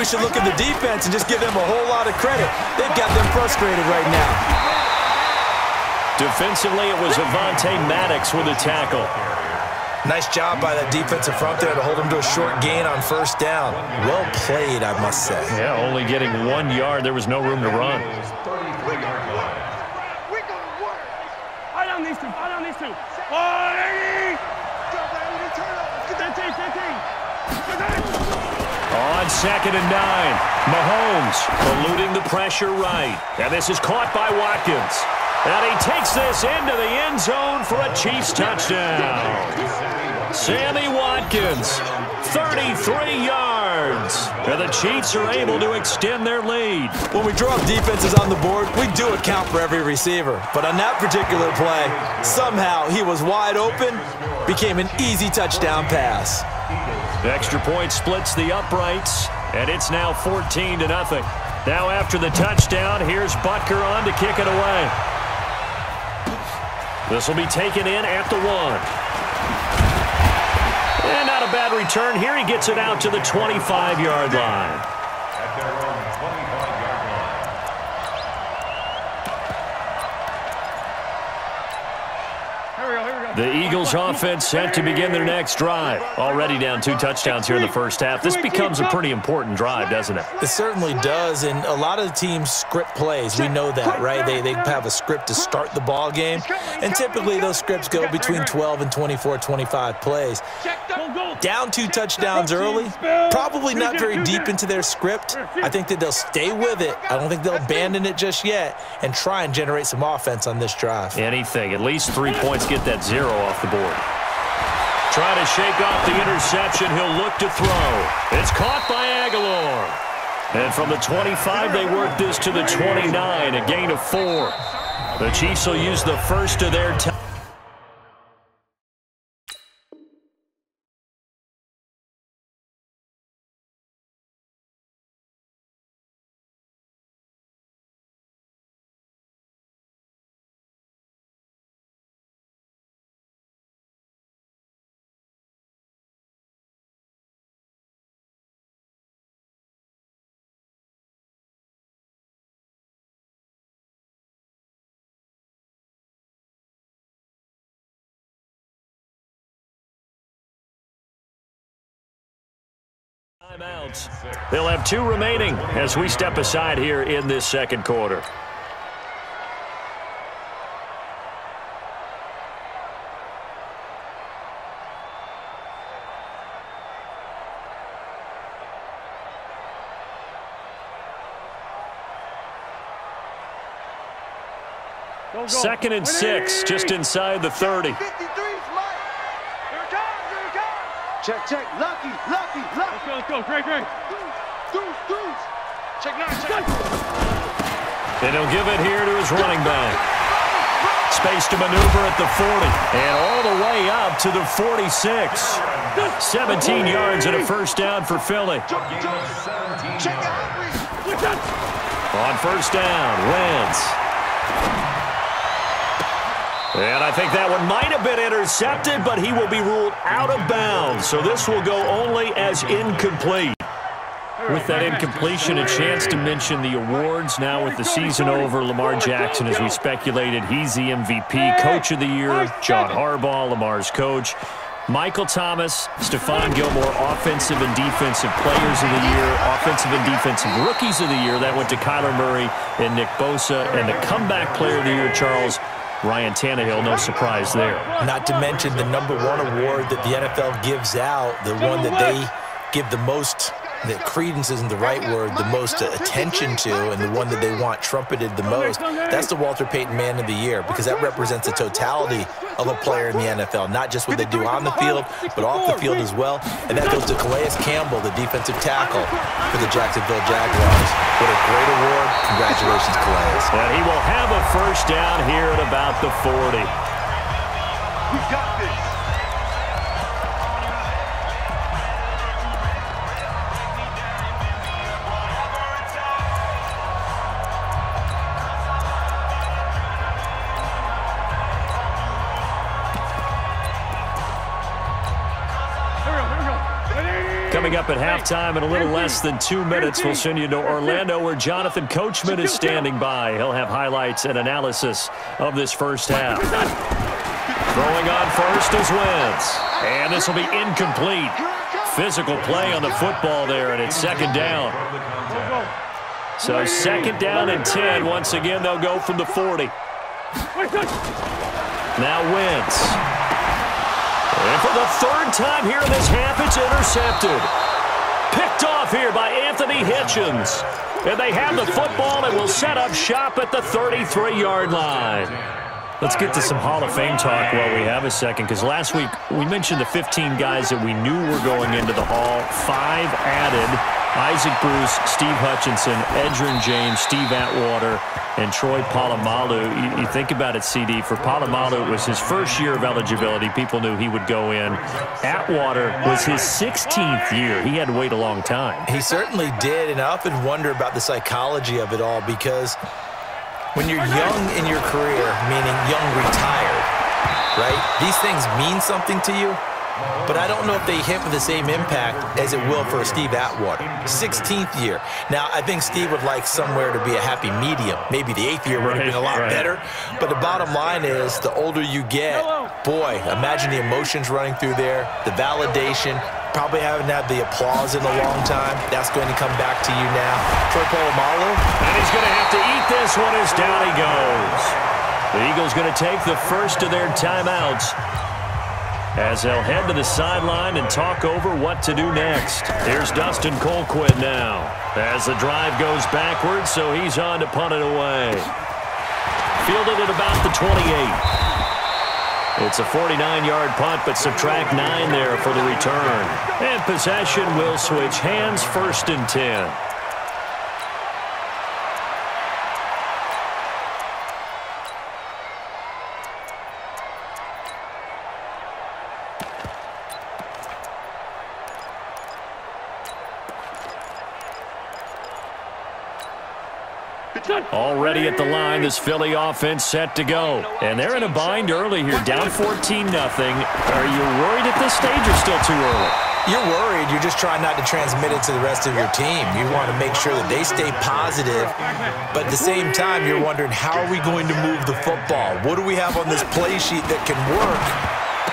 we should look at the defense and just give them a whole lot of credit. They've got them frustrated right now. Defensively, it was Avonte Maddox with a tackle. Nice job by that defensive front there to hold him to a short gain on first down. Well played, I must say. Yeah, only getting 1 yard. There was no room to run. On 2nd and 9, Mahomes eluding the pressure right. And this is caught by Watkins. And he takes this into the end zone for a Chiefs touchdown. Sammy Watkins, 33 yards. And the Chiefs are able to extend their lead. When we draw up defenses on the board, we do account for every receiver. But on that particular play, somehow he was wide open, became an easy touchdown pass. The extra point splits the uprights, and it's now 14-0. Now after the touchdown, here's Butker on to kick it away. This will be taken in at the 1. And not a bad return. Here he gets it out to the 25-yard line. The Eagles offense set to begin their next drive. Already down 2 touchdowns here in the first half. This becomes a pretty important drive, doesn't it? It certainly does, and a lot of the teams script plays. We know that, right? They have a script to start the ball game, and typically those scripts go between 12 and 24, 25 plays. Down 2 touchdowns early, probably not very deep into their script. I think that they'll stay with it. I don't think they'll abandon it just yet and try and generate some offense on this drive. Anything. At least 3 points, get that 0 off the board. Trying to shake off the interception. He'll look to throw. It's caught by Aguilar. And from the 25, they work this to the 29, a gain of 4. The Chiefs will use the first of their time. Timeouts. They'll have 2 remaining as we step aside here in this second quarter. Second and 6, just inside the 30. Check, lucky. Let's go, Great. Deuce. Check 9. And he'll give it here to his running back. Space to maneuver at the 40. And all the way up to the 46. 17 yards and a first down for Philly. On first down, Wentz. And I think that one might have been intercepted, but he will be ruled out of bounds. So this will go only as incomplete. With that incompletion, a chance to mention the awards. Now with the season over, Lamar Jackson, as we speculated, he's the MVP, Coach of the Year, John Harbaugh, Lamar's coach. Michael Thomas, Stephon Gilmore, Offensive and Defensive Players of the Year, Offensive and Defensive Rookies of the Year. That went to Kyler Murray and Nick Bosa. And the Comeback Player of the Year, Charles, Ryan Tannehill, no surprise there. Not to mention the #1 award that the NFL gives out, the one that they give the most, that credence isn't the right word, the most attention to, and the one that they want trumpeted the most. That's the Walter Payton Man of the Year, because that represents the totality of a player in the NFL, not just what they do on the field, but off the field as well. And that goes to Calais Campbell, the defensive tackle for the Jacksonville Jaguars. What a great award. Congratulations, Calais. And he will have a first down here at about the 40. We got this. Coming Coming up at halftime in a little less than 2 minutes, we'll send you to Orlando where Jonathan Coachman is standing by. He'll have highlights and analysis of this first half. Throwing on first is Wentz. And this will be incomplete. Physical play on the football there, and it's second down. So second down and 10. Once again, they'll go from the 40. Now Wentz. And for the third time here in this half, it's intercepted. Picked off here by Anthony Hitchens. And they have the football and will set up shop at the 33-yard line. Let's get to some Hall of Fame talk while we have a second, because last week we mentioned the 15 guys that we knew were going into the Hall. 5 added. Isaac Bruce, Steve Hutchinson, Edgerrin James, Steve Atwater, and Troy Polamalu. You think about it, CD. For Polamalu, it was his first year of eligibility. People knew he would go in. Atwater was his 16th year. He had to wait a long time. He certainly did, and I often wonder about the psychology of it all, because when you're young in your career, meaning young retired, right, these things mean something to you. But I don't know if they hit with the same impact as it will for Steve Atwater. 16th year. Now, I think Steve would like somewhere to be a happy medium. Maybe the 8th year would have been a lot better. But the bottom line is, the older you get, boy, imagine the emotions running through there, the validation, probably haven't had the applause in a long time. That's going to come back to you now. Troy Polamalu. And he's going to have to eat this one as down he goes. The Eagles going to take the first of their timeouts, as they'll head to the sideline and talk over what to do next. Here's Dustin Colquitt now, as the drive goes backwards, so he's on to punt it away. Fielded at about the 28. It's a 49-yard punt, but subtract 9 there for the return. And possession will switch hands, 1st and 10. Already at the line, this Philly offense set to go. And they're in a bind early here, down 14-0. Are you worried at this stage or still too early? You're worried. You're just trying not to transmit it to the rest of your team. You want to make sure that they stay positive. But at the same time, you're wondering, how are we going to move the football? What do we have on this play sheet that can work?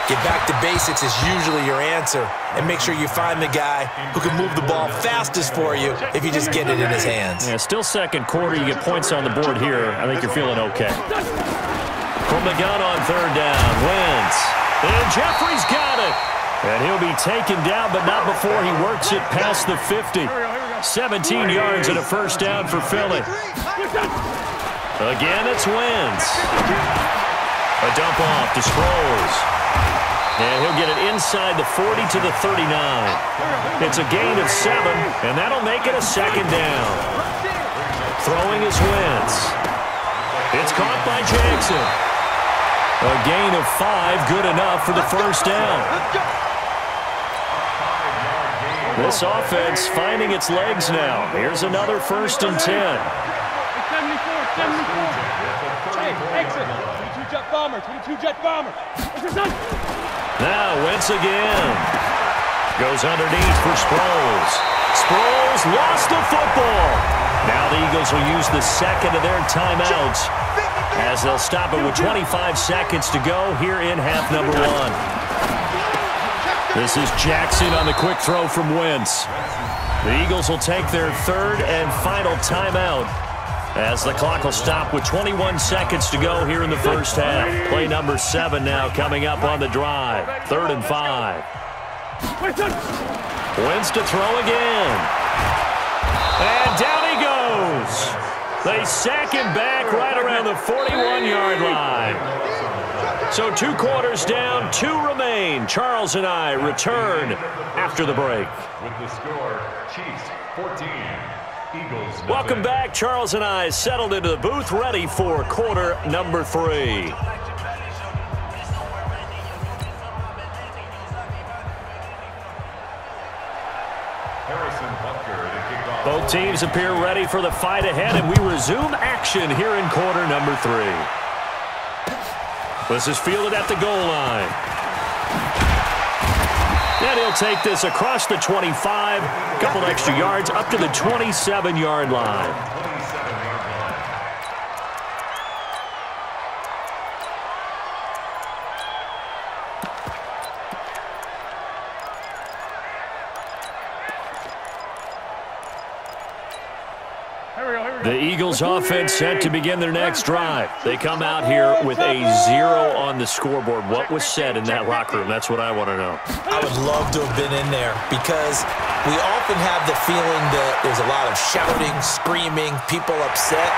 Get back to basics is usually your answer, and make sure you find the guy who can move the ball fastest for you if you just get it in his hands. Yeah, still second quarter. You get points on the board here. I think you're feeling okay. From the gun on third down, Wentz. And Jeffrey's got it. And he'll be taken down, but not before he works it past the 50. 17 yards and a first down for Philly. Again, it's Wentz. A dump off to Sproles. And he'll get it inside the 40 to the 39. It's a gain of 7, and that'll make it a second down. Throwing is Wentz. It's caught by Jackson. A gain of 5, good enough for the first down. This offense finding its legs now. Here's another 1st and 10. Exit. 22-jet bomber. 22-jet bomber. Now Wentz again. Goes underneath for Sproles. Sproles lost the football. Now the Eagles will use the second of their timeouts, as they'll stop it with 25 seconds to go here in half number 1. This is Jackson on the quick throw from Wentz. The Eagles will take their 3rd and final timeout, as the clock will stop with 21 seconds to go here in the first half. Play number 7 now coming up on the drive. 3rd and 5. Wentz to throw again. And down he goes. They sack him back right around the 41-yard line. So 2 quarters down, 2 remain. Charles and I return after the break. With the score, Chiefs 14. Eagles. Welcome back. Charles and I settled into the booth, ready for quarter number 3. Both teams appear ready for the fight ahead, and we resume action here in quarter number 3. This is fielded at the goal line. And he'll take this across the 25, a couple extra yards up to the 27-yard line. The Eagles offense set to begin their next drive. They come out here with a 0 on the scoreboard. What was said in that locker room? That's what I want to know. I would love to have been in there because we often have the feeling that there's a lot of shouting, screaming, people upset.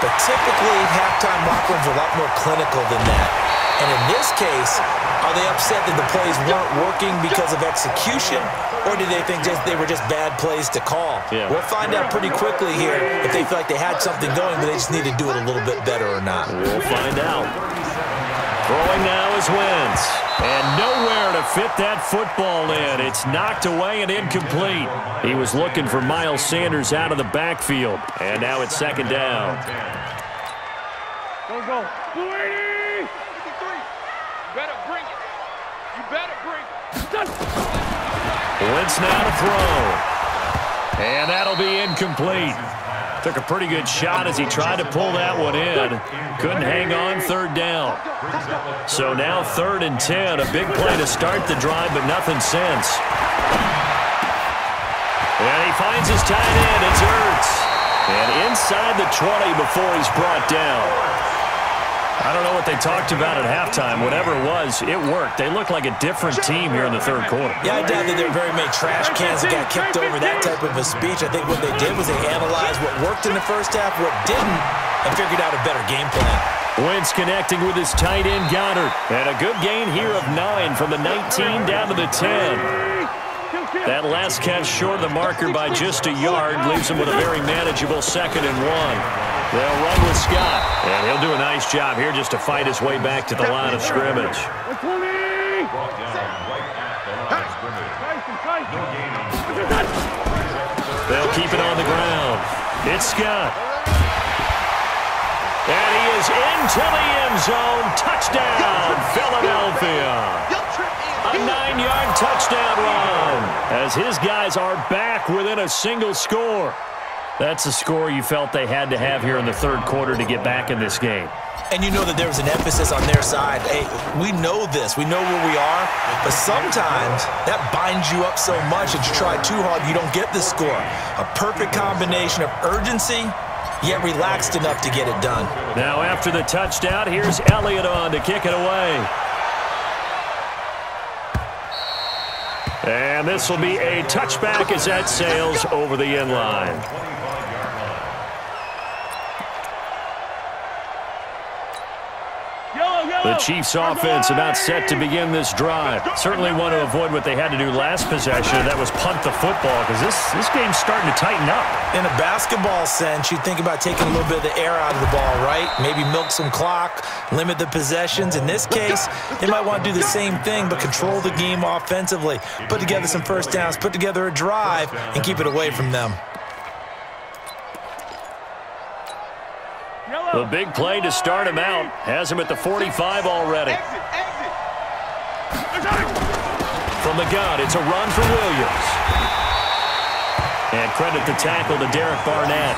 But typically, halftime locker rooms are a lot more clinical than that. And in this case, are they upset that the plays weren't working because of execution, or did they think they were just bad plays to call? Yeah. We'll find out pretty quickly here if they feel like they had something going, but they just need to do it a little bit better or not. We'll find out. Throwing now is Wentz. And nowhere to fit that football in. It's knocked away and incomplete. He was looking for Miles Sanders out of the backfield. And now it's second down. Go. 280! 53. You better bring it. You better bring it. Wentz now to throw. And that'll be incomplete. Took a pretty good shot as he tried to pull that one in. Couldn't hang on, third down. So now 3rd and 10. A big play to start the drive, but nothing since. And he finds his tight end. It's Ertz. And inside the 20 before he's brought down. I don't know what they talked about at halftime. Whatever it was, it worked. They look like a different team here in the third quarter. Yeah, I doubt that there were very many trash cans that got kicked over, that type of a speech. I think what they did was they analyzed what worked in the first half, what didn't, and figured out a better game plan. Wentz connecting with his tight end, Goddard. And a good gain here of 9 from the 19 down to the 10. That last catch short of the marker by just a yard leaves him with a very manageable 2nd and 1. They'll run with Scott, and he'll do a nice job here just to fight his way back to the line of scrimmage. They'll keep it on the ground. It's Scott. And he is into the end zone. Touchdown, Philadelphia. A 9-yard touchdown run as his guys are back within a single score. That's a score you felt they had to have here in the third quarter to get back in this game. And you know that there was an emphasis on their side. Hey, we know this. We know where we are. But sometimes that binds you up so much that you try too hard, you don't get the score. A perfect combination of urgency, yet relaxed enough to get it done. Now after the touchdown, here's Elliott on to kick it away. And this will be a touchback as that sails over the end line. The Chiefs offense about set to begin this drive. Certainly want to avoid what they had to do last possession, and that was punt the football, because this game's starting to tighten up. In a basketball sense, you think about taking a little bit of the air out of the ball, right? Maybe milk some clock, limit the possessions. In this case, they might want to do the same thing, but control the game offensively. Put together some first downs, put together a drive, and keep it away from them. The big play to start him out has him at the 45 already. From the gun, it's a run for Williams. And credit the tackle to Derek Barnett.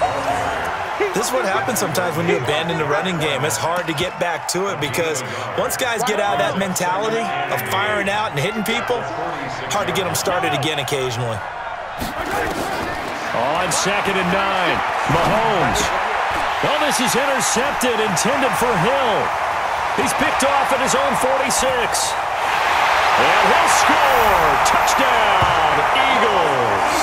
This is what happens sometimes when you abandon the running game. It's hard to get back to it because once guys get out of that mentality of firing out and hitting people, hard to get them started again occasionally. On 2nd and 9, Mahomes. Well, this is intercepted, intended for Hill. He's picked off at his own 46. And he'll score. Touchdown, Eagles.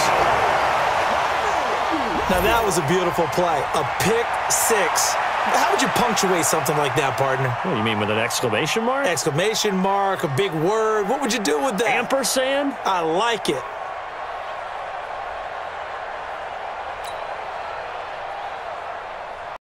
Now, that was a beautiful play. A pick six. How would you punctuate something like that, partner? What do you mean, with an exclamation mark? Exclamation mark, a big word. What would you do with that? Ampersand? I like it.